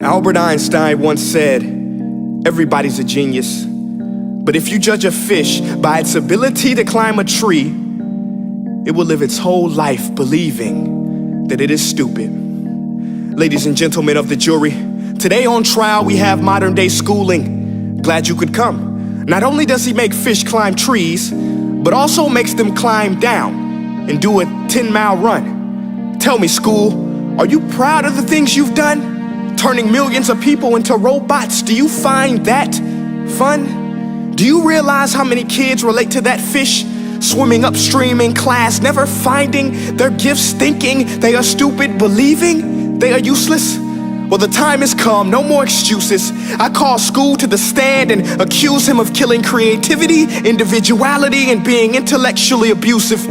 Albert Einstein once said, everybody's a genius, but if you judge a fish by its ability to climb a tree, it will live its whole life believing that it is stupid. Ladies and gentlemen of the jury, today on trial we have modern day schooling. Glad you could come. Not only does he make fish climb trees, but also makes them climb down and do a 10-mile run. Tell me, school, are you proud of the things you've done? Turning millions of people into robots, do you find that fun? Do you realize how many kids relate to that fish? Swimming upstream in class, never finding their gifts, thinking they are stupid, believing they are useless? Well, the time has come, no more excuses. I call school to the stand and accuse him of killing creativity, individuality, and being intellectually abusive.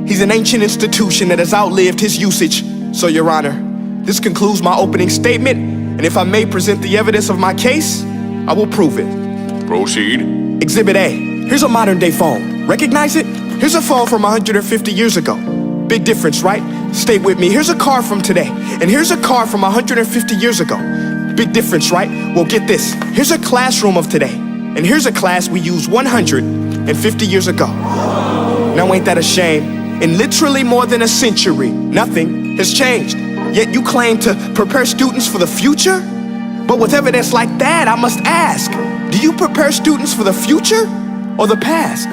He's an ancient institution that has outlived his usage. So, Your Honor, this concludes my opening statement, and if I may present the evidence of my case, I will prove it. Proceed. Exhibit A. Here's a modern day phone. Recognize it? Here's a phone from 150 years ago. Big difference, right? Stay with me. Here's a car from today, and here's a car from 150 years ago. Big difference, right? Well, get this. Here's a classroom of today, and here's a class we used 150 years ago. Now ain't that a shame? In literally more than a century, nothing has changed. Yet you claim to prepare students for the future? But with evidence like that, I must ask, do you prepare students for the future or the past?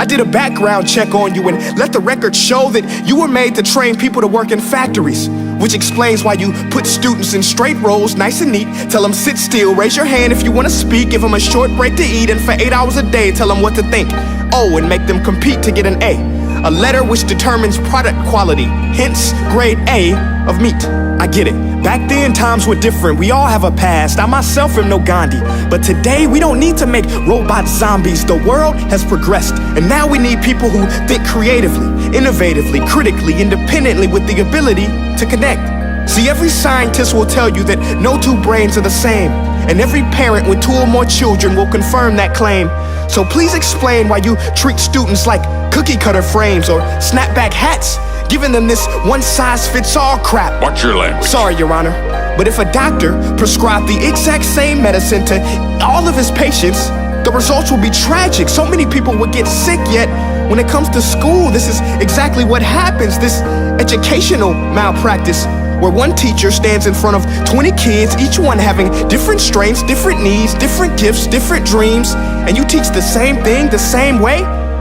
I did a background check on you and let the record show that you were made to train people to work in factories, which explains why you put students in straight rows, nice and neat, tell them sit still, raise your hand if you want to speak, give them a short break to eat, and for 8 hours a day, tell them what to think. Oh, and make them compete to get an A letter which determines product quality, hence grade A of meat. I get it. Back then, times were different. We all have a past. I myself am no Gandhi. But today, we don't need to make robot zombies. The world has progressed. And now we need people who think creatively, innovatively, critically, independently, with the ability to connect. See, every scientist will tell you that no two brains are the same. And every parent with 2 or more children will confirm that claim. So please explain why you treat students like cookie cutter frames or snapback hats, giving them this one-size-fits-all crap. Watch your language. Sorry, Your Honor, but if a doctor prescribed the exact same medicine to all of his patients, the results will be tragic. So many people would get sick, yet when it comes to school, this is exactly what happens, this educational malpractice, where one teacher stands in front of 20 kids, each one having different strengths, different needs, different gifts, different dreams, and you teach the same thing the same way?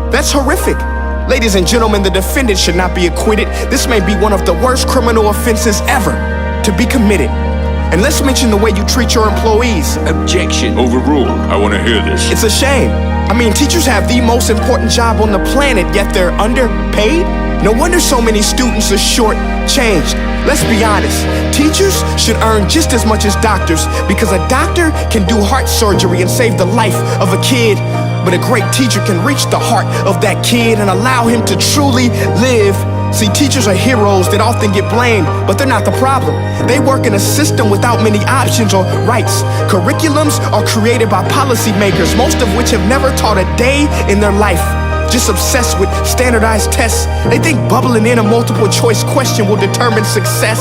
That's horrific. Ladies and gentlemen, the defendant should not be acquitted. This may be one of the worst criminal offenses ever to be committed. And let's mention the way you treat your employees. Objection. Overruled. I want to hear this. It's a shame. I mean, teachers have the most important job on the planet, yet they're underpaid? No wonder so many students are short-changed. Let's be honest, teachers should earn just as much as doctors, because a doctor can do heart surgery and save the life of a kid, but a great teacher can reach the heart of that kid and allow him to truly live. See, teachers are heroes that often get blamed, but they're not the problem. They work in a system without many options or rights. Curriculums are created by policymakers, most of which have never taught a day in their life. Just obsessed with standardized tests. They think bubbling in a multiple choice question will determine success.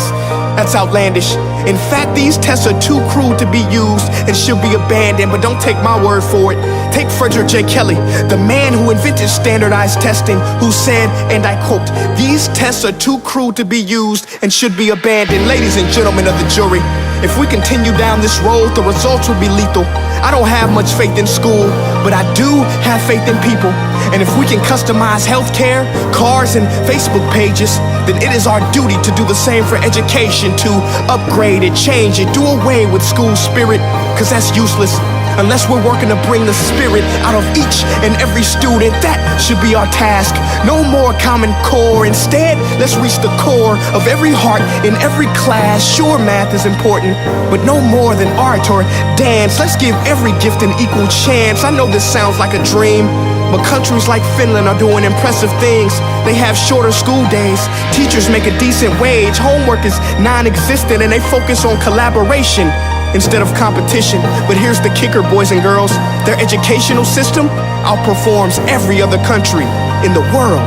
That's outlandish. In fact, these tests are too crude to be used and should be abandoned, but don't take my word for it. Take Frederick J. Kelly, the man who invented standardized testing, who said, and I quote, "These tests are too crude to be used and should be abandoned." Ladies and gentlemen of the jury, if we continue down this road, the results will be lethal. I don't have much faith in school, but I do have faith in people. And if we can customize healthcare, cars, and Facebook pages, then it is our duty to do the same for education, to upgrade it, change it, do away with school spirit, because that's useless. Unless we're working to bring the spirit out of each and every student, that should be our task. No more Common Core. Instead, let's reach the core of every heart in every class. Sure, math is important, but no more than art or dance. Let's give every gift an equal chance. I know this sounds like a dream, but countries like Finland are doing impressive things. They have shorter school days, teachers make a decent wage, homework is non-existent, and they focus on collaboration instead of competition. But here's the kicker, boys and girls. Their educational system outperforms every other country in the world.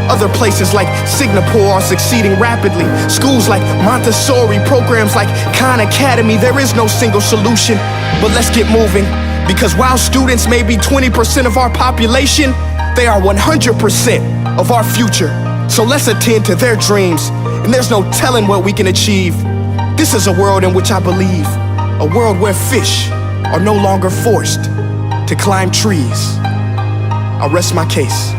Other places like Singapore are succeeding rapidly. Schools like Montessori, programs like Khan Academy, there is no single solution. But let's get moving, because while students may be 20% of our population, they are 100% of our future. So let's attend to their dreams, and there's no telling what we can achieve. This is a world in which I believe, a world where fish are no longer forced to climb trees. I rest my case.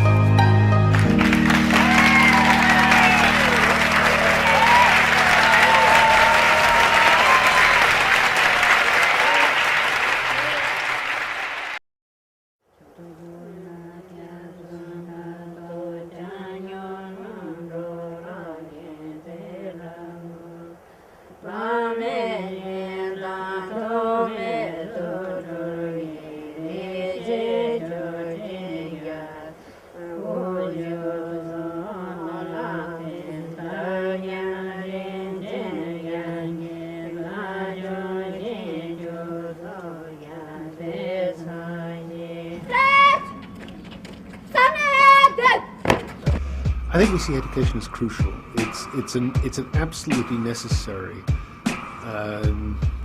I think we see education as crucial. It's an absolutely necessary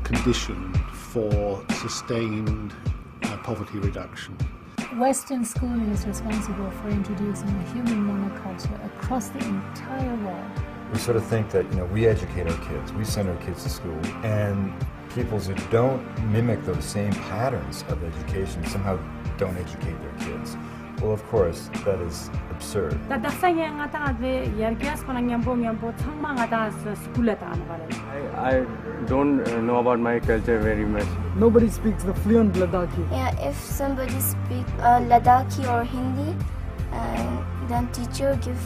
condition for sustained poverty reduction. Western schooling is responsible for introducing a human monoculture across the entire world. We sort of think that, we educate our kids, we send our kids to school, and peoples who don't mimic those same patterns of education somehow don't educate their kids. Well, of course, that is absurd. I don't know about my culture very much. Nobody speaks the fluent Ladakhi. Yeah, if somebody speaks Ladakhi or Hindi, then teacher give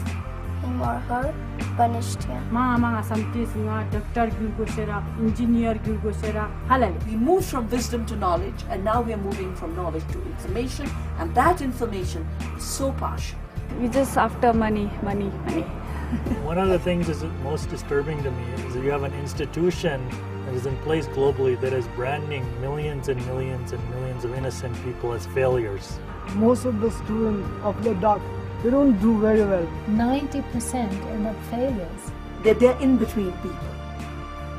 him or her punished him. We moved from wisdom to knowledge, and now we are moving from knowledge to information, and that information is so partial. We just after money. One of the things that's most disturbing to me is that you have an institution that is in place globally that is branding millions and millions and millions of innocent people as failures. Most of the students of Ladakh, they don't do very well. 90% end up failures. They're in-between people,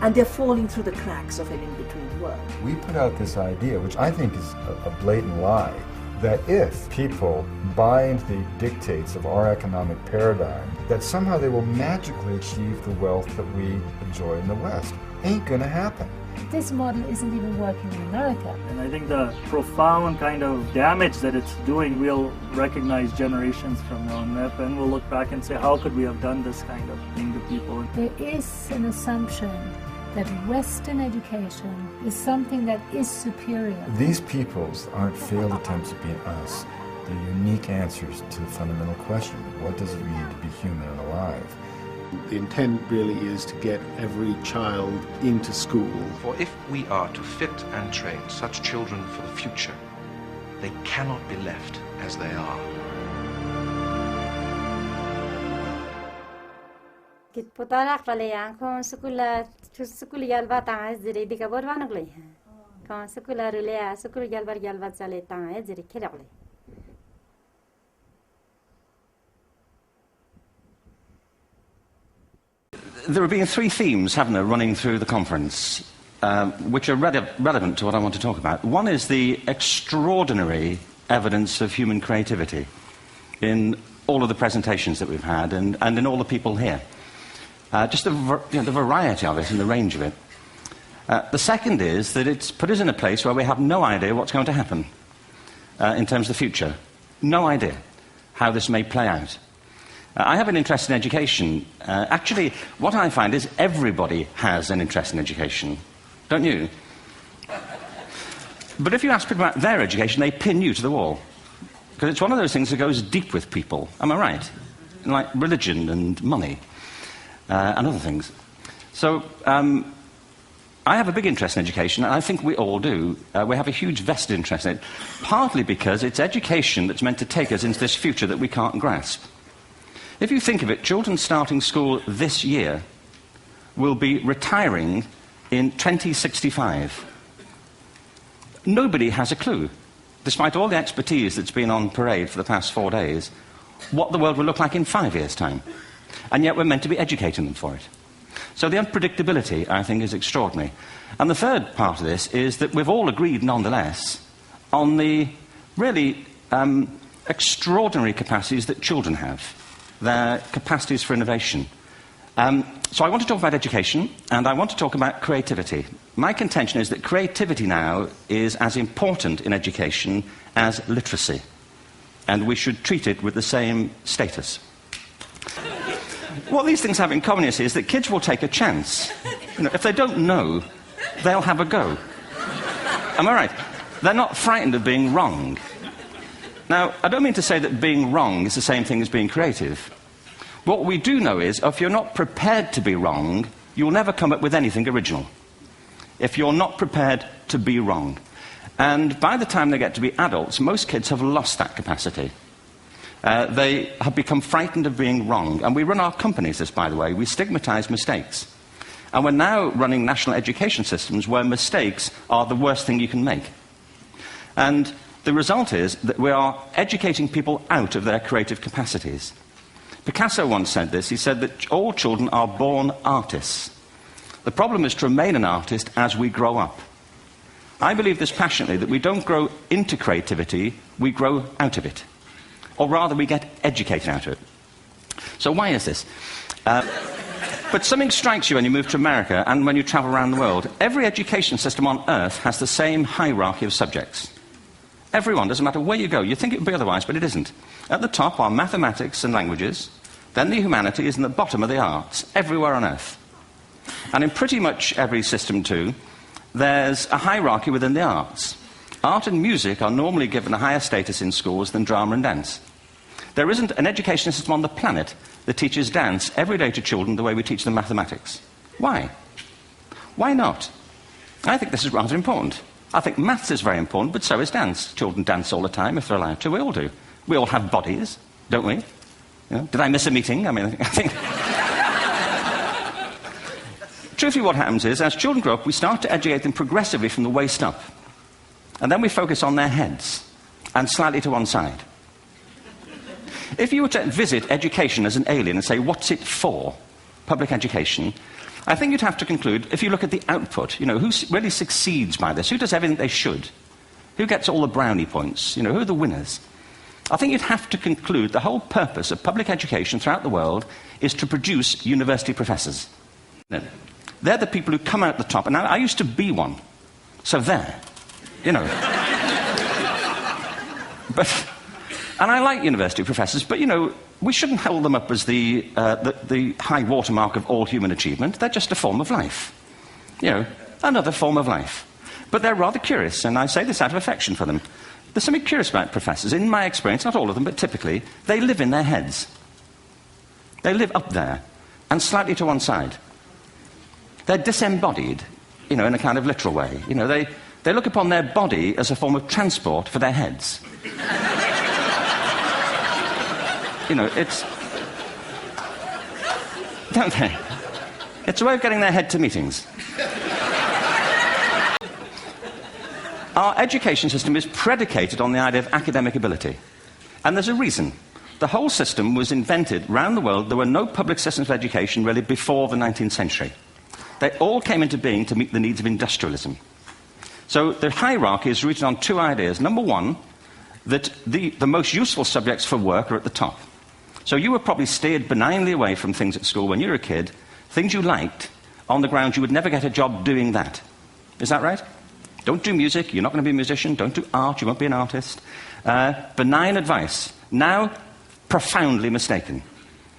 and they're falling through the cracks of an in-between world. We put out this idea, which I think is a blatant lie, that if people buy into the dictates of our economic paradigm, that somehow they will magically achieve the wealth that we enjoy in the West. Ain't gonna happen. This model isn't even working in America. And I think the profound kind of damage that it's doing, we'll recognize generations from now, and we'll look back and say, how could we have done this kind of thing to people? There is an assumption that Western education is something that is superior. These peoples aren't failed attempts at being us. They're unique answers to the fundamental question, what does it mean to be human and alive? The intent really is to get every child into school. For if we are to fit and train such children for the future, they cannot be left as they are. There have been three themes, haven't there, running through the conference, which are relevant to what I want to talk about. One is the extraordinary evidence of human creativity in all of the presentations that we've had and in all the people here. Just the variety of it and the range of it. The second is that it's put us in a place where we have no idea what's going to happen in terms of the future. No idea how this may play out. I have an interest in education. Actually, what I find is everybody has an interest in education. Don't you? But if you ask people about their education, they pin you to the wall. Because it's one of those things that goes deep with people. Am I right? Like religion and money and other things. So I have a big interest in education, and I think we all do. We have a huge vested interest in it, partly because it's education that's meant to take us into this future that we can't grasp. If you think of it, children starting school this year will be retiring in 2065. Nobody has a clue. Despite all the expertise that's been on parade for the past 4 days, what the world will look like in 5 years' time. And yet we're meant to be educating them for it. So the unpredictability, I think, is extraordinary. And the third part of this is that we've all agreed, nonetheless, on the really extraordinary capacities that children have, their capacities for innovation. So I want to talk about education, and I want to talk about creativity. My contention is that creativity now is as important in education as literacy, and we should treat it with the same status. What these things have in common is that kids will take a chance. You know, if they don't know, they'll have a go. Am I right? They're not frightened of being wrong. Now, I don't mean to say that being wrong is the same thing as being creative. What we do know is, if you're not prepared to be wrong, you'll never come up with anything original. If you're not prepared to be wrong. And by the time they get to be adults, most kids have lost that capacity. They have become frightened of being wrong. And we run our companies this, by the way. We stigmatize mistakes. And we're now running national education systems where mistakes are the worst thing you can make. And the result is that we are educating people out of their creative capacities. Picasso once said this. He said that all children are born artists. The problem is to remain an artist as we grow up. I believe this passionately, that we don't grow into creativity, we grow out of it. Or rather, we get educated out of it. So why is this? But something strikes you when you move to America and when you travel around the world. Every education system on Earth has the same hierarchy of subjects. Everyone, doesn't matter where you go. You think it would be otherwise, but it isn't. At the top are mathematics and languages, then the humanities, and at the bottom are the arts, everywhere on Earth. And in pretty much every system, too, there's a hierarchy within the arts. Art and music are normally given a higher status in schools than drama and dance. There isn't an education system on the planet that teaches dance every day to children the way we teach them mathematics. Why? Why not? I think this is rather important. I think maths is very important, but so is dance. Children dance all the time if they're allowed to. We all do. We all have bodies, don't we? You know, did I miss a meeting? I mean, I think... Truthfully, what happens is, as children grow up, we start to educate them progressively from the waist up. And then we focus on their heads, and slightly to one side. If you were to visit education as an alien and say, what's it for, public education, I think you'd have to conclude, if you look at the output, you know, who really succeeds by this? Who does everything they should? Who gets all the brownie points? You know, who are the winners? I think you'd have to conclude the whole purpose of public education throughout the world is to produce university professors. No. They're the people who come out the top. And I used to be one. So there. You know. And I like university professors, but, you know, we shouldn't hold them up as the high watermark of all human achievement. They're just a form of life. You know, another form of life. But they're rather curious, and I say this out of affection for them. There's something curious about professors. In my experience, not all of them, but typically, they live in their heads. They live up there, and slightly to one side. They're disembodied, you know, in a kind of literal way. You know, they look upon their body as a form of transport for their heads. You know, it's... Don't they? It's a way of getting their head to meetings. Our education system is predicated on the idea of academic ability. And there's a reason. The whole system was invented around the world. There were no public systems of education really before the 19th century. They all came into being to meet the needs of industrialism. So the hierarchy is rooted on two ideas. Number one, that the most useful subjects for work are at the top. So you were probably steered benignly away from things at school when you were a kid, things you liked, on the grounds you would never get a job doing that. Is that right? Don't do music, you're not going to be a musician. Don't do art, you won't be an artist. Benign advice. Now, profoundly mistaken.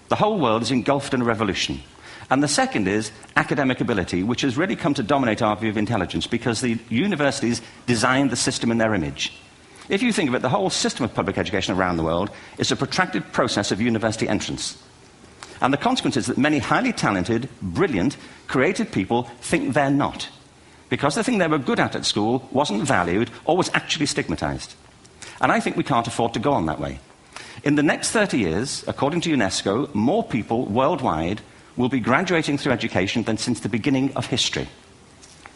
The whole world is engulfed in a revolution. And the second is academic ability, which has really come to dominate our view of intelligence because the universities designed the system in their image. If you think of it, the whole system of public education around the world is a protracted process of university entrance. And the consequence is that many highly talented, brilliant, creative people think they're not. Because the thing they were good at school wasn't valued or was actually stigmatized. And I think we can't afford to go on that way. In the next 30 years, according to UNESCO, more people worldwide will be graduating through education than since the beginning of history.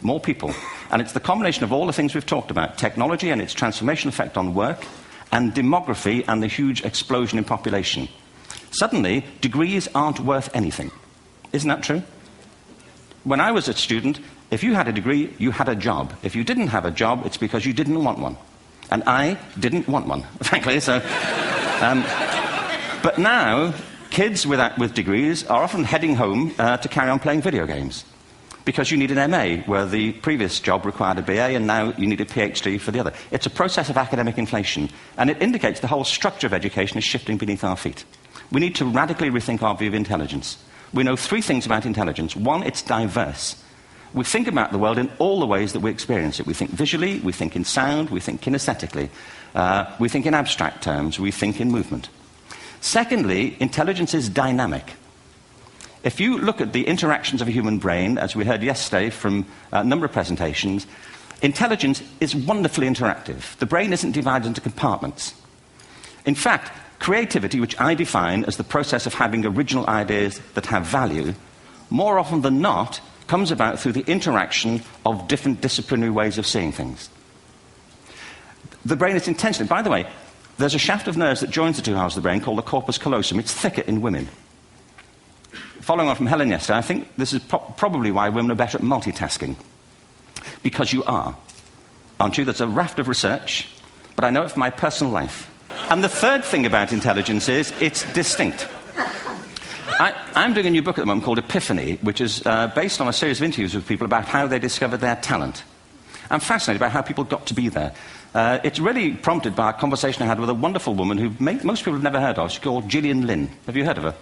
More people. And it's the combination of all the things we've talked about, technology and its transformational effect on work, and demography and the huge explosion in population. Suddenly, degrees aren't worth anything. Isn't that true? When I was a student, if you had a degree, you had a job. If you didn't have a job, it's because you didn't want one. And I didn't want one, frankly. So, but now, kids with degrees are often heading home to carry on playing video games. Because you need an MA, where the previous job required a BA, and now you need a PhD for the other. It's a process of academic inflation, and it indicates the whole structure of education is shifting beneath our feet. We need to radically rethink our view of intelligence. We know three things about intelligence. One, it's diverse. We think about the world in all the ways that we experience it. We think visually, we think in sound, we think kinesthetically, we think in abstract terms, we think in movement. Secondly, intelligence is dynamic. If you look at the interactions of a human brain, as we heard yesterday from a number of presentations, intelligence is wonderfully interactive. The brain isn't divided into compartments. In fact, creativity, which I define as the process of having original ideas that have value, more often than not, comes about through the interaction of different disciplinary ways of seeing things. The brain is intentionally... By the way, there's a shaft of nerves that joins the two halves of the brain called the corpus callosum. It's thicker in women. Following on from Helen yesterday, I think this is probably why women are better at multitasking. Because you are. Aren't you? There's a raft of research, but I know it from my personal life. And the third thing about intelligence is it's distinct. I'm doing a new book at the moment called Epiphany, which is based on a series of interviews with people about how they discovered their talent. I'm fascinated by how people got to be there. It's really prompted by a conversation I had with a wonderful woman who most people have never heard of. She's called Gillian Lynn. Have you heard of her?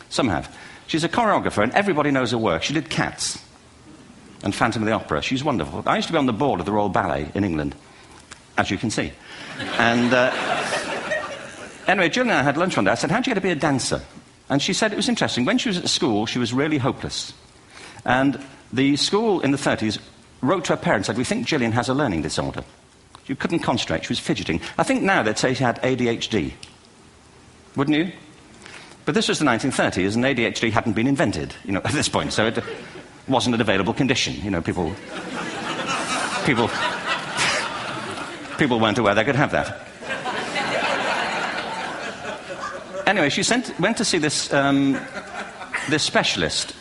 Some have. She's a choreographer, and everybody knows her work. She did Cats and Phantom of the Opera. She's wonderful. I used to be on the board of the Royal Ballet in England, as you can see. And anyway, Jill and I had lunch one day. I said, how'd you get to be a dancer? And she said it was interesting. When she was at school, she was really hopeless. And the school in the 30s wrote to her parents and said, we think Gillian has a learning disorder. She couldn't concentrate. She was fidgeting. I think now they'd say she had ADHD. Wouldn't you? But this was the 1930s, and ADHD hadn't been invented, at this point, so it wasn't an available condition. People weren't aware they could have that. Anyway, she went to see this specialist.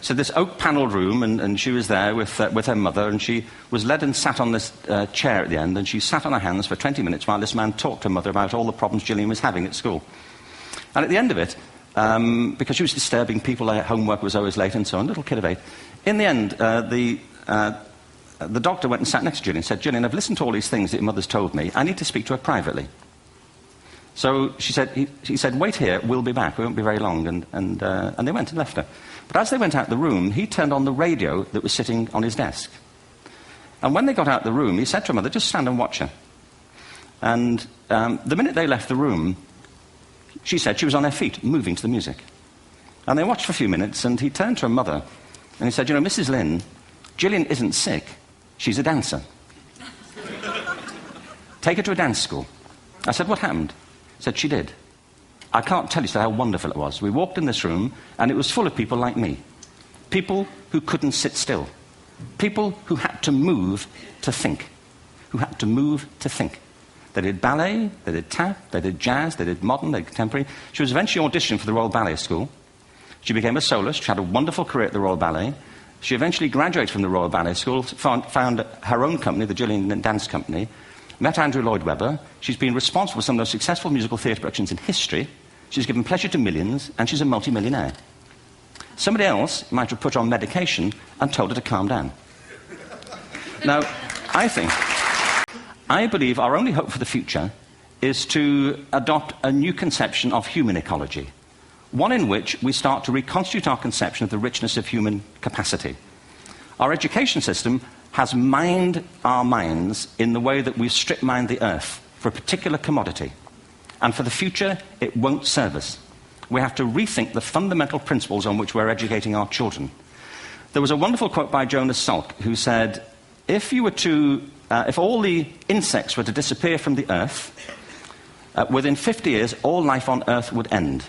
So this oak-panelled room, and she was there with her mother, and she was led and sat on this chair at the end, and she sat on her hands for 20 minutes while this man talked to her mother about all the problems Gillian was having at school. And at the end of it, because she was disturbing people, her homework was always late and so on, little kid of 8, in the end, the doctor went and sat next to Gillian and said, Gillian, I've listened to all these things that your mother's told me. I need to speak to her privately. So he said, wait here, we'll be back. We won't be very long. And they went and left her. But as they went out the room, he turned on the radio that was sitting on his desk. And when they got out the room, he said to her mother, just stand and watch her. And the minute they left the room, she said she was on her feet, moving to the music. And they watched for a few minutes, and he turned to her mother, and he said, Mrs. Lynn, Gillian isn't sick. She's a dancer. Take her to a dance school. I said, what happened? He said, she did. I can't tell you how wonderful it was. We walked in this room, and it was full of people like me. People who couldn't sit still. People who had to move to think. Who had to move to think. They did ballet, they did tap, they did jazz, they did modern, they did contemporary. She was eventually auditioned for the Royal Ballet School. She became a soloist. She had a wonderful career at the Royal Ballet. She eventually graduated from the Royal Ballet School, found her own company, the Gillian Dance Company, met Andrew Lloyd Webber. She's been responsible for some of the most successful musical theatre productions in history. She's given pleasure to millions, and she's a multi-millionaire. Somebody else might have put her on medication and told her to calm down. Now, I believe our only hope for the future is to adopt a new conception of human ecology, one in which we start to reconstitute our conception of the richness of human capacity. Our education system has mined our minds in the way that we strip mine the earth for a particular commodity, and for the future it won't serve us. We have to rethink the fundamental principles on which we're educating our children. There was a wonderful quote by Jonas Salk, who said, if all the insects were to disappear from the earth, within 50 years, all life on earth would end.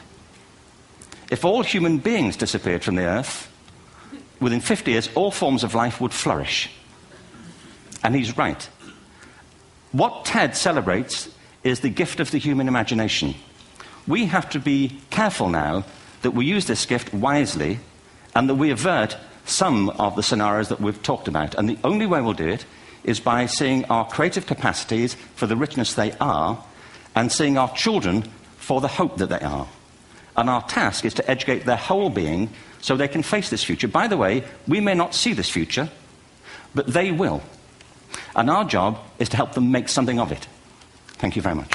If all human beings disappeared from the earth, within 50 years, all forms of life would flourish. And he's right. What TED celebrates is the gift of the human imagination. We have to be careful now that we use this gift wisely and that we avert some of the scenarios that we've talked about. And the only way we'll do it is by seeing our creative capacities for the richness they are and seeing our children for the hope that they are. And our task is to educate their whole being so they can face this future. By the way, we may not see this future, but they will. And our job is to help them make something of it. Thank you very much.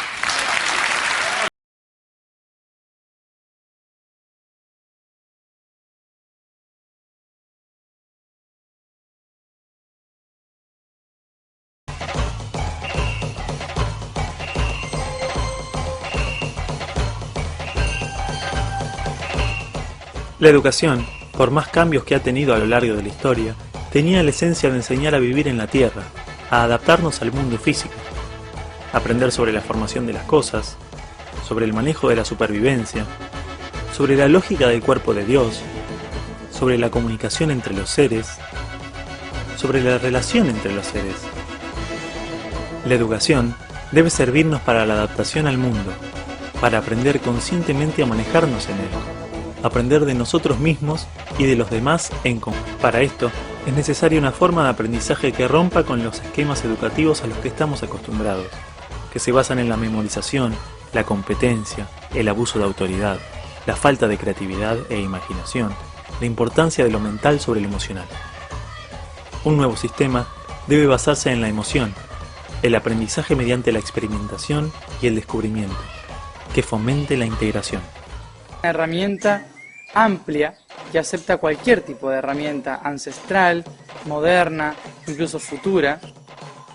La educación, por más cambios que ha tenido a lo largo de la historia, tenía la esencia de enseñar a vivir en la Tierra, a adaptarnos al mundo físico, aprender sobre la formación de las cosas, sobre el manejo de la supervivencia, sobre la lógica del cuerpo de Dios, sobre la comunicación entre los seres, sobre la relación entre los seres. La educación debe servirnos para la adaptación al mundo, para aprender conscientemente a manejarnos en él, aprender de nosotros mismos y de los demás en conjunto. Para esto, es necesaria una forma de aprendizaje que rompa con los esquemas educativos a los que estamos acostumbrados, que se basan en la memorización, la competencia, el abuso de autoridad, la falta de creatividad e imaginación, la importancia de lo mental sobre lo emocional. Un nuevo sistema debe basarse en la emoción, el aprendizaje mediante la experimentación y el descubrimiento, que fomente la integración. Una herramienta amplia que acepta cualquier tipo de herramienta ancestral, moderna, incluso futura,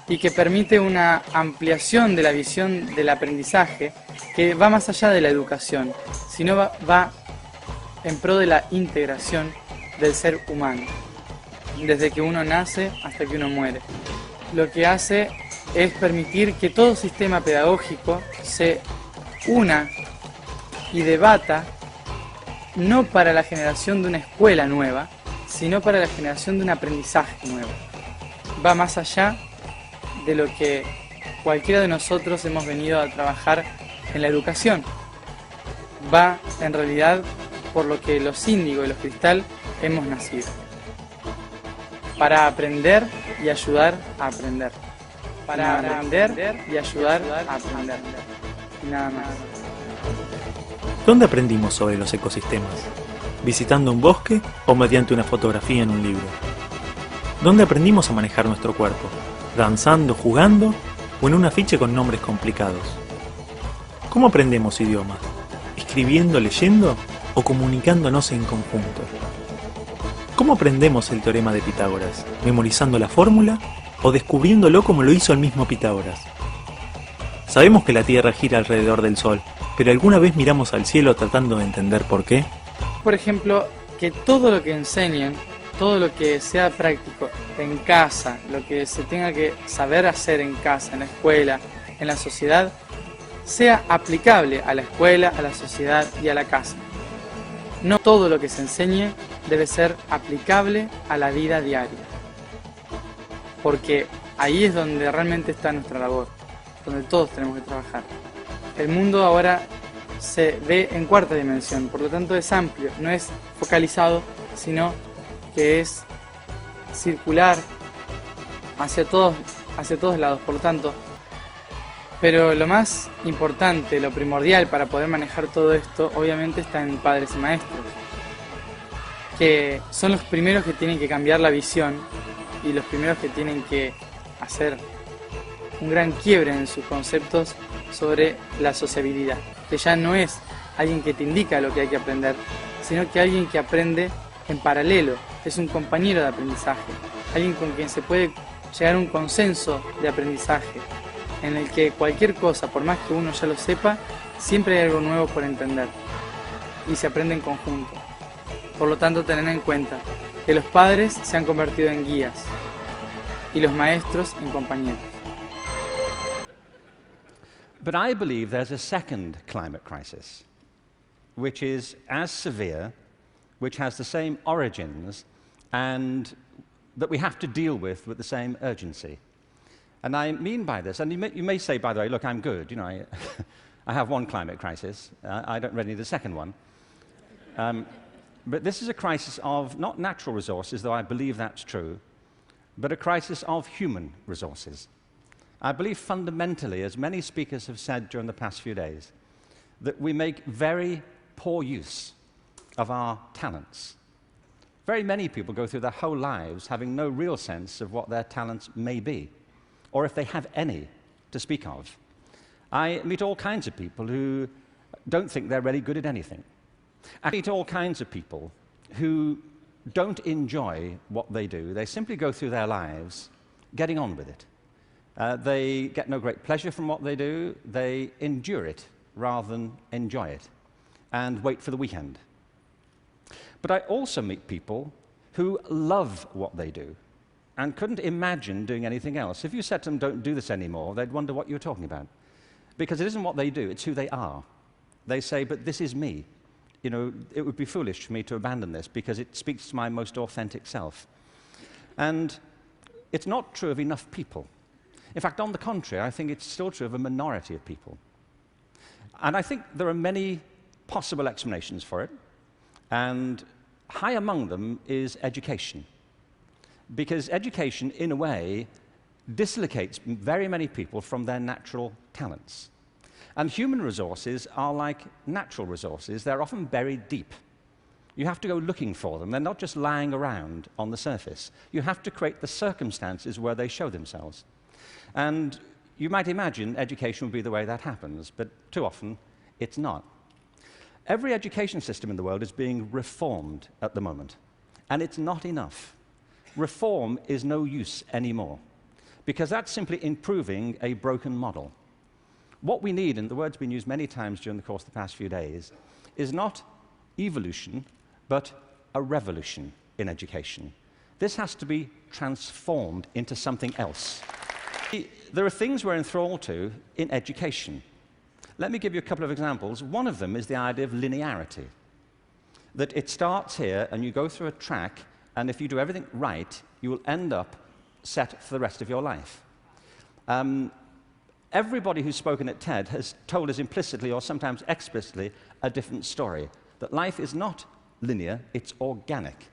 y que permite una ampliación de la visión del aprendizaje que va más allá de la educación, sino va en pro de la integración del ser humano, desde que uno nace hasta que uno muere. Lo que hace es permitir que todo sistema pedagógico se una y debata no para la generación de una escuela nueva, sino para la generación de un aprendizaje nuevo. Va más allá de lo que cualquiera de nosotros hemos venido a trabajar en la educación. Va en realidad por lo que los índigo y los cristal hemos nacido. Para aprender y ayudar a aprender. Para aprender y ayudar a aprender. Y nada más. ¿Dónde aprendimos sobre los ecosistemas? ¿Visitando un bosque o mediante una fotografía en un libro? ¿Dónde aprendimos a manejar nuestro cuerpo? ¿Danzando, jugando o en un afiche con nombres complicados? ¿Cómo aprendemos idiomas? ¿Escribiendo, leyendo o comunicándonos en conjunto? ¿Cómo aprendemos el teorema de Pitágoras? ¿Memorizando la fórmula o descubriéndolo como lo hizo el mismo Pitágoras? Sabemos que la Tierra gira alrededor del Sol, pero ¿alguna vez miramos al cielo tratando de entender por qué? Por ejemplo, que todo lo que enseñen, todo lo que sea práctico en casa, lo que se tenga que saber hacer en casa, en la escuela, en la sociedad, sea aplicable a la escuela, a la sociedad y a la casa. No todo lo que se enseñe debe ser aplicable a la vida diaria, porque ahí es donde realmente está nuestra labor, donde todos tenemos que trabajar. El mundo ahora se ve en cuarta dimensión, por lo tanto es amplio, no es focalizado, sino que es circular hacia todos lados, por lo tanto. Pero lo más importante, lo primordial para poder manejar todo esto, obviamente está en padres y maestros, que son los primeros que tienen que cambiar la visión y los primeros que tienen que hacer un gran quiebre en sus conceptos sobre la sociabilidad, que ya no es alguien que te indica lo que hay que aprender, sino que alguien que aprende en paralelo, es un compañero de aprendizaje, alguien con quien se puede llegar a un consenso de aprendizaje, en el que cualquier cosa, por más que uno ya lo sepa, siempre hay algo nuevo por entender y se aprende en conjunto. Por lo tanto, tened en cuenta que los padres se han convertido en guías y los maestros en compañeros. But I believe there's a second climate crisis, which is as severe, which has the same origins, and that we have to deal with the same urgency. And I mean by this, and you may say, by the way, look, I'm good. You know, I have one climate crisis. I don't really need a second one. But this is a crisis of not natural resources, though I believe that's true, but a crisis of human resources. I believe fundamentally, as many speakers have said during the past few days, that we make very poor use of our talents. Very many people go through their whole lives having no real sense of what their talents may be, or if they have any to speak of. I meet all kinds of people who don't think they're really good at anything. I meet all kinds of people who don't enjoy what they do. They simply go through their lives getting on with it. They get no great pleasure from what they do. They endure it rather than enjoy it and wait for the weekend. But I also meet people who love what they do and couldn't imagine doing anything else. If you said to them, don't do this anymore, they'd wonder what you're talking about. Because it isn't what they do, it's who they are. They say, but this is me. You know, it would be foolish for me to abandon this because it speaks to my most authentic self. And it's not true of enough people. In fact, on the contrary, I think it's still true of a minority of people. And I think there are many possible explanations for it. And high among them is education. Because education, in a way, dislocates very many people from their natural talents. And human resources are like natural resources. They're often buried deep. You have to go looking for them. They're not just lying around on the surface. You have to create the circumstances where they show themselves. And you might imagine education would be the way that happens, but too often it's not. Every education system in the world is being reformed at the moment, and it's not enough. Reform is no use anymore, because that's simply improving a broken model. What we need, and the word's been used many times during the course of the past few days, is not evolution, but a revolution in education. This has to be transformed into something else. There are things we're enthralled to in education. Let me give you a couple of examples. One of them is the idea of linearity. That it starts here, and you go through a track, and if you do everything right, you will end up set for the rest of your life. Everybody who's spoken at TED has told us implicitly or sometimes explicitly a different story. That life is not linear, it's organic.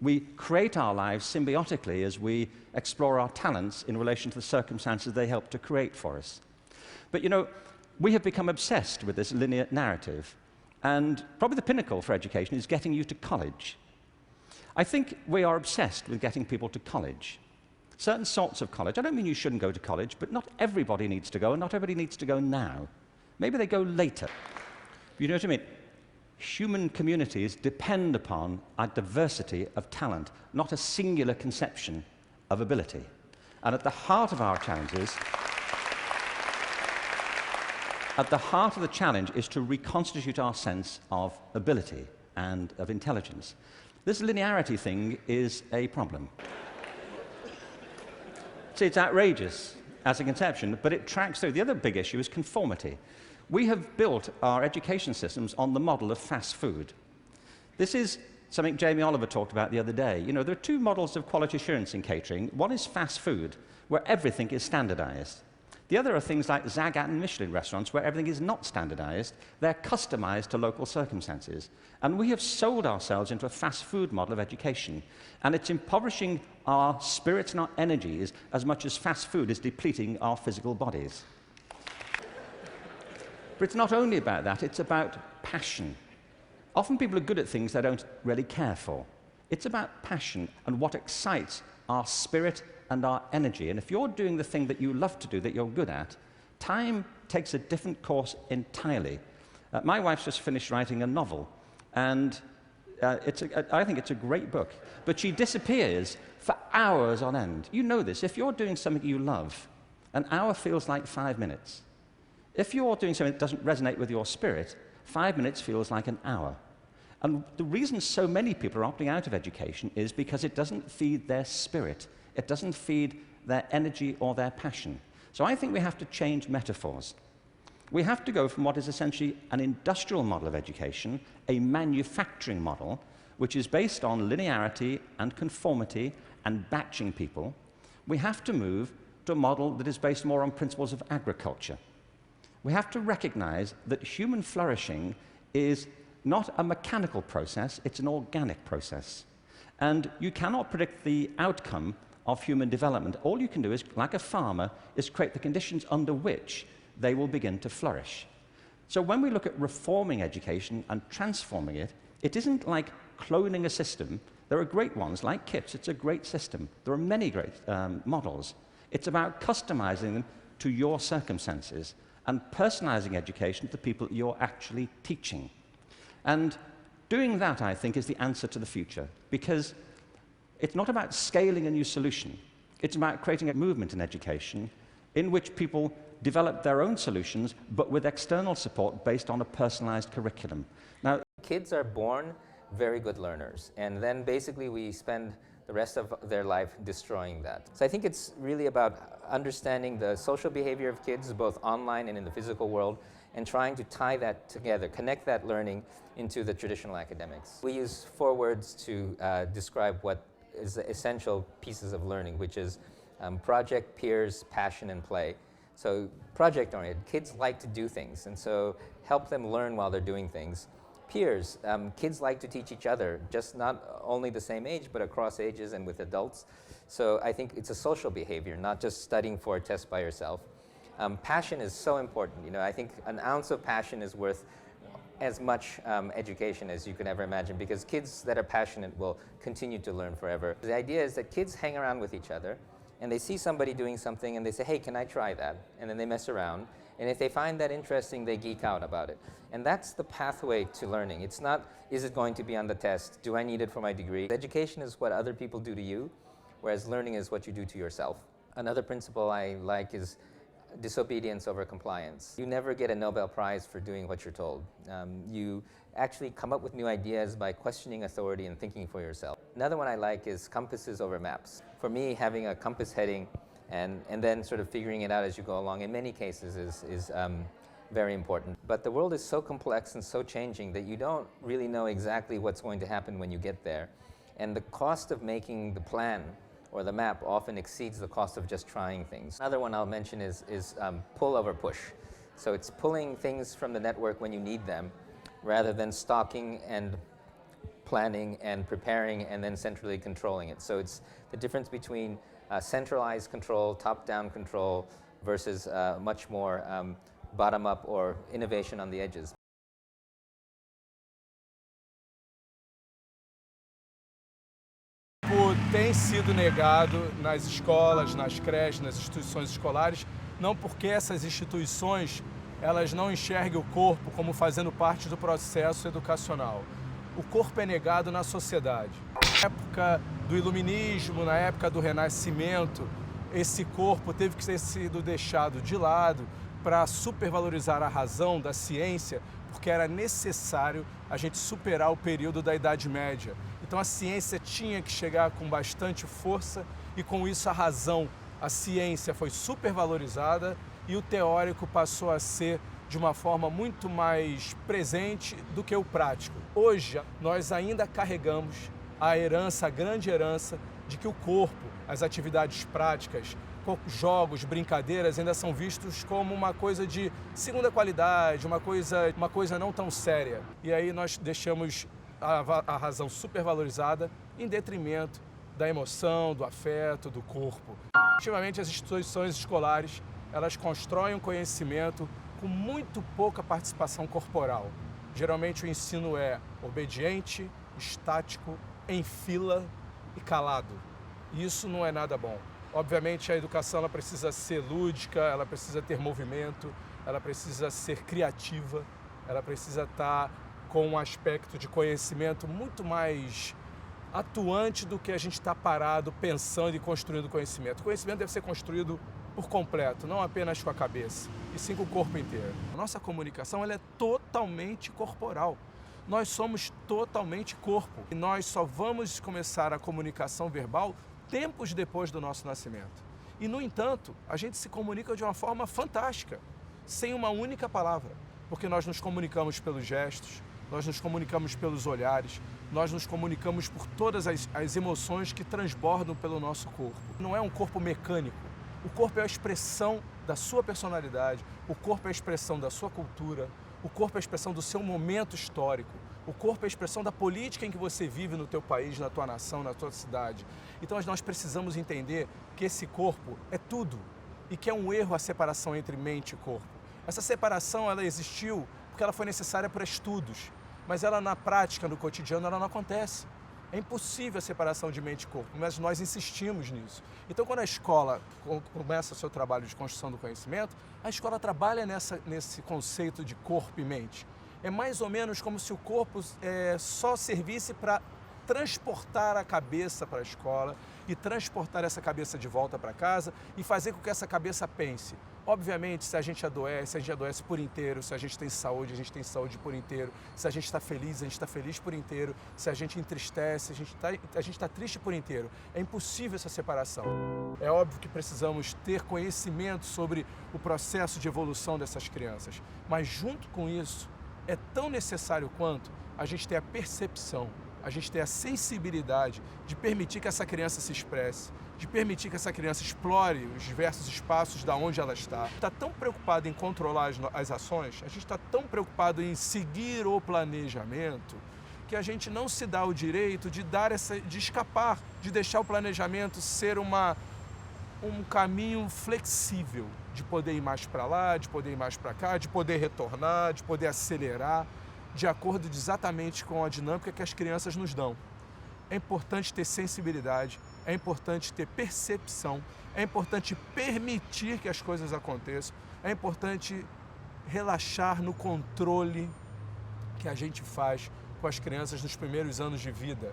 We create our lives symbiotically as we explore our talents in relation to the circumstances they help to create for us. But you know, we have become obsessed with this linear narrative, and probably the pinnacle for education is getting you to college. I think we are obsessed with getting people to college. Certain sorts of college. I don't mean you shouldn't go to college, but not everybody needs to go, and not everybody needs to go now. Maybe they go later. You know what I mean? Human communities depend upon a diversity of talent, not a singular conception of ability. And at the heart of our challenges, at the heart of the challenge is to reconstitute our sense of ability and of intelligence. This linearity thing is a problem. See, it's outrageous as a conception, but it tracks through. The other big issue is conformity. We have built our education systems on the model of fast food. This is something Jamie Oliver talked about the other day. You know, there are two models of quality assurance in catering. One is fast food, where everything is standardized. The other are things like Zagat and Michelin restaurants, where everything is not standardized. They're customized to local circumstances. And we have sold ourselves into a fast food model of education. And it's impoverishing our spirits and our energies as much as fast food is depleting our physical bodies. But it's not only about that, it's about passion. Often people are good at things they don't really care for. It's about passion and what excites our spirit and our energy. And if you're doing the thing that you love to do, that you're good at, time takes a different course entirely. My wife's just finished writing a novel, and I think it's a great book. But she disappears for hours on end. You know this. If you're doing something you love, an hour feels like 5 minutes. If you're doing something that doesn't resonate with your spirit, 5 minutes feels like an hour. And the reason so many people are opting out of education is because it doesn't feed their spirit. It doesn't feed their energy or their passion. So I think we have to change metaphors. We have to go from what is essentially an industrial model of education, a manufacturing model, which is based on linearity and conformity and batching people. We have to move to a model that is based more on principles of agriculture. We have to recognize that human flourishing is not a mechanical process, it's an organic process. And you cannot predict the outcome of human development. All you can do is, like a farmer, is create the conditions under which they will begin to flourish. So when we look at reforming education and transforming it, it isn't like cloning a system. There are great ones, like KIPS, it's a great system. There are many great models. It's about customizing them to your circumstances and personalizing education to the people you're actually teaching. And doing that, I think, is the answer to the future, because it's not about scaling a new solution. It's about creating a movement in education in which people develop their own solutions, but with external support based on a personalized curriculum. Now, kids are born very good learners, and then basically we spend the rest of their life destroying that. So I think it's really about understanding the social behavior of kids, both online and in the physical world, and trying to tie that together, connect that learning into the traditional academics. We use 4 words to describe what is the essential pieces of learning, which is project, peers, passion, and play. So project-oriented, kids like to do things, and so help them learn while they're doing things. Peers, kids like to teach each other, just not only the same age, but across ages and with adults. So I think it's a social behavior, not just studying for a test by yourself. Passion is so important. You know, I think an ounce of passion is worth as much education as you could ever imagine, because kids that are passionate will continue to learn forever. The idea is that kids hang around with each other, and they see somebody doing something, and they say, hey, can I try that? And then they mess around. And if they find that interesting, they geek out about it. And that's the pathway to learning. It's not, is it going to be on the test? Do I need it for my degree? Education is what other people do to you, whereas learning is what you do to yourself. Another principle I like is disobedience over compliance. You never get a Nobel Prize for doing what you're told. You actually come up with new ideas by questioning authority and thinking for yourself. Another one I like is compasses over maps. For me, having a compass heading and then sort of figuring it out as you go along in many cases is very important. But the world is so complex and so changing that you don't really know exactly what's going to happen when you get there. And the cost of making the plan or the map often exceeds the cost of just trying things. Another one I'll mention is pull over push. So it's pulling things from the network when you need them, rather than stalking and planning and preparing and then centrally controlling it. So it's the difference between centralized control, top-down control, versus much more bottom-up or innovation on the edges. Tem sido negado nas escolas, nas creches, nas instituições escolares, não porque essas instituições elas não enxerguem o corpo como fazendo parte do processo educacional. O corpo é negado na sociedade. Na época do Iluminismo, na época do Renascimento, esse corpo teve que ter sido deixado de lado para supervalorizar a razão da ciência, porque era necessário a gente superar o período da Idade Média. Então a ciência tinha que chegar com bastante força e com isso a razão, a ciência foi supervalorizada e o teórico passou a ser de uma forma muito mais presente do que o prático. Hoje nós ainda carregamos a herança, a grande herança de que o corpo, as atividades práticas, jogos, brincadeiras ainda são vistos como uma coisa de segunda qualidade, uma coisa não tão séria. E aí nós deixamos a razão supervalorizada em detrimento da emoção, do afeto, do corpo. Ultimamente as instituições escolares, elas constroem um conhecimento com muito pouca participação corporal. Geralmente o ensino é obediente, estático, em fila e calado. E isso não é nada bom. Obviamente a educação ela precisa ser lúdica, ela precisa ter movimento, ela precisa ser criativa, ela precisa estar com um aspecto de conhecimento muito mais atuante do que a gente está parado pensando e construindo conhecimento. O conhecimento deve ser construído por completo, não apenas com a cabeça, e sim com o corpo inteiro. A nossa comunicação ela é totalmente corporal. Nós somos totalmente corpo. E nós só vamos começar a comunicação verbal tempos depois do nosso nascimento. E, no entanto, a gente se comunica de uma forma fantástica, sem uma única palavra, porque nós nos comunicamos pelos gestos, nós nos comunicamos pelos olhares, nós nos comunicamos por todas as emoções que transbordam pelo nosso corpo. Não é um corpo mecânico. O corpo é a expressão da sua personalidade, o corpo é a expressão da sua cultura, o corpo é a expressão do seu momento histórico, o corpo é a expressão da política em que você vive no teu país, na tua nação, na tua cidade. Então nós precisamos entender que esse corpo é tudo e que é um erro a separação entre mente e corpo. Essa separação ela existiu porque ela foi necessária para estudos, mas ela na prática, no cotidiano, ela não acontece. É impossível a separação de mente e corpo, mas nós insistimos nisso. Então, quando a escola começa o seu trabalho de construção do conhecimento, a escola trabalha nesse conceito de corpo e mente. É mais ou menos como se o corpo só servisse para transportar a cabeça para a escola e transportar essa cabeça de volta para casa e fazer com que essa cabeça pense. Obviamente, se a gente adoece por inteiro. Se a gente tem saúde por inteiro. Se a gente está feliz, a gente está feliz por inteiro. Se a gente entristece, a gente está triste por inteiro. É impossível essa separação. É óbvio que precisamos ter conhecimento sobre o processo de evolução dessas crianças. Mas junto com isso, é tão necessário quanto a gente ter a percepção, a gente ter a sensibilidade de permitir que essa criança se expresse, de permitir que essa criança explore os diversos espaços da onde ela está. Está tão preocupado em controlar as ações, a gente está tão preocupado em seguir o planejamento, que a gente não se dá o direito de escapar, de deixar o planejamento ser um caminho flexível, de poder ir mais para lá, de poder ir mais para cá, de poder retornar, de poder acelerar, de acordo exatamente com a dinâmica que as crianças nos dão. É importante ter sensibilidade, é importante ter percepção, é importante permitir que as coisas aconteçam, é importante relaxar no controle que a gente faz com as crianças nos primeiros anos de vida.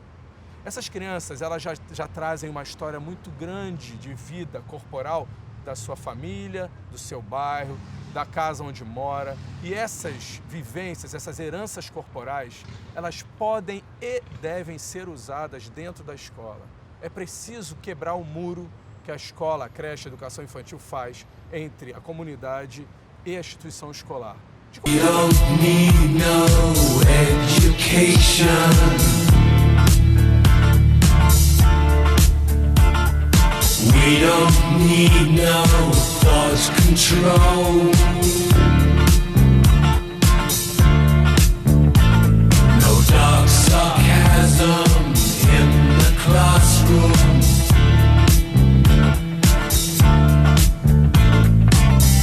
Essas crianças elas já trazem uma história muito grande de vida corporal da sua família, do seu bairro, da casa onde mora. E essas vivências, essas heranças corporais, elas podem e devem ser usadas dentro da escola. É preciso quebrar o muro que a escola, a creche, a educação infantil faz entre a comunidade e a instituição escolar. We don't need no education. We don't need no thought control. No dark sarcasm in the classroom.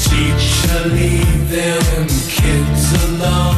Teacher, leave them kids alone.